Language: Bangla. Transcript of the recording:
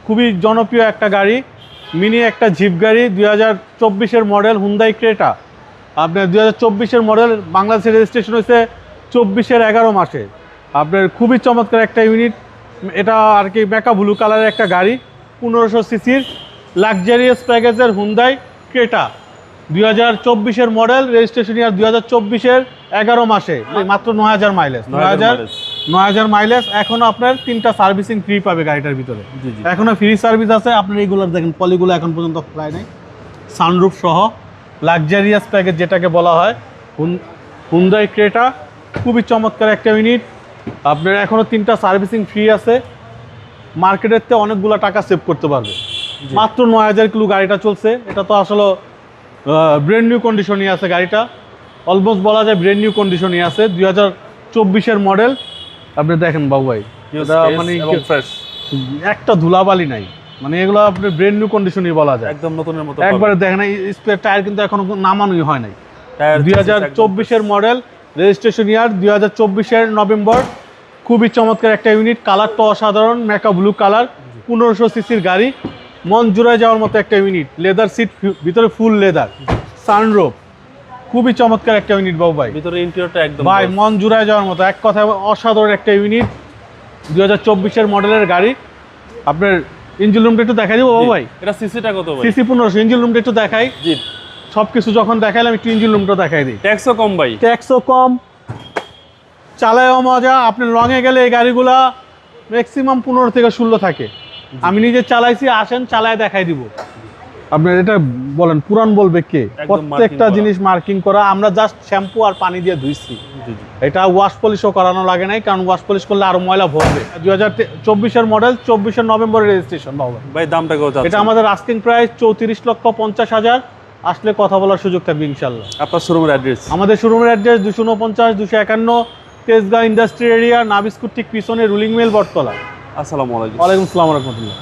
খুবই জনপ্রিয় একটা গাড়ি, মিনি একটা জিপ গাড়ি, 2024-এর মডেল হুন্ডাই ক্রেটা। আপনার 2024-এর মডেল, বাংলাদেশের রেজিস্ট্রেশন হয়েছে 24-এর 11 মাসে। আপনার খুবই চমৎকার একটা ইউনিট, এটা আর কি মেকা ব্লু কালারের একটা গাড়ি, 1500 সিসির লাক্সারিয়াস প্যাকেজের হুন্ডাই ক্রেটা, 2024-এর মডেল, রেজিস্ট্রেশন ইয়ার 2024-এর 11 মাসে, মাত্র 9000 মাইলেজ, 9000 মাইলেজ। এখনো আপনার 3টা সার্ভিসিং ফ্রি পাবে গাড়িটার ভিতরে, এখনো ফ্রি সার্ভিস আছে। আপনার এইগুলোর দেখেন পলিগুলো এখন পর্যন্ত খোলাই নাই, সানরুফ সহ লাক্সারিয়াস প্যাকেজ যেটাকে বলা হয়, হুন্ডাই ক্রেটা, খুবই চমৎকার একটা ইউনিট। আপনার এখনো 3টা সার্ভিসিং ফ্রি আছে, মার্কেটের থেকে অনেকগুলো টাকা সেভ করতে পারবে। মাত্র 9000 কিলো গাড়িটা চলছে। এটা তো আসলে ব্র্যান্ড নিউ কন্ডিশনই আছে গাড়িটা, অলমোস্ট বলা যায় ব্র্যান্ড নিউ কন্ডিশনই আছে, 2024-এর মডেল। আপনি দেখেন বাবু ভাই, মানে একটা ধুলাবালি নাই, মানে এগুলো আপনার ব্র্যান্ড নিউ কন্ডিশনই বলা যায়, একদম নতুনের মতো। একবারে দেখেন স্পেয়ার টায়ার কিন্তু এখনো নামানোই হয় নাই, 2024-এর মডেল, রেজিস্ট্রেশন ইয়ার 2024-এর নভেম্বর। খুবই চমৎকার একটা ইউনিট, কালারটা অসাধারণ, মেকা ব্লু কালার, 1500 সিসির গাড়ি, মন জুড়ায় যাওয়ার মতো একটা ইউনিট, লেদার সিট, ভিতরে ফুল লেদার, সানরুফ, খুবই চমৎকার একটা ইউনিট বাবু ভাই, ভিতরে ইন্টেরিয়রটা একদম ভাই মন জুড়ায় যাওয়ার মতো, এক কথায় অসাধারণ একটা ইউনিট, 2024-এর মডেলের গাড়ি। আপনার ইঞ্জিন রুমটা একটু দেখাই দিব বাবু ভাই, এটা সিসিটা কত ভাই? সিসি 1500, ইঞ্জিন রুমটা একটু দেখাই। জি, সবকিছু যখন দেখাইলাম একটু ইঞ্জিন রুমটা দেখাই দিই। ট্যাক্সও কম ভাই, ট্যাক্সও কম, চালায়ও মজা। আপনি লংয়ে গেলে এই গাড়িগুলা ম্যাক্সিমাম 15 থেকে 16 থাকে। আমি নিজে চালাইছি, আসেন চালায় দেখাই দিব। আপনার এটা বলেন পুরান বলবে কে? প্রত্যেকটা জিনিস মার্কিং করা, আমরা জাস্ট শ্যাম্পু আর পানি দিয়ে ধুইছি, এটা ওয়াশ পলিশও করানো লাগে নাই, কারণ ওয়াশ পলিশ করলে আরো ময়লা ভরবে। 2024-এর মডেল, 24-এর নভেম্বরের রেজিস্ট্রেশন বাবা ভাই। দামটা কত? এটা আমাদের আস্কিং প্রাইস 34,50,000, আসলে কথা বলার সুযোগ থাকবে ইনশাআল্লাহ। আপনার শোরুমের অ্যাড্রেস? আমাদের শোরুমের অ্যাড্রেস 249 251 তেজগাঁও ইন্ডাস্ট্রি এরিয়া, নাবিস্কুট ঠিক পিছনে, রুলিং মিল, বটতলা। আসসালামু আলাইকুম। ওয়ালাইকুম আসসালাম ওয়া রাহমাতুল্লাহ।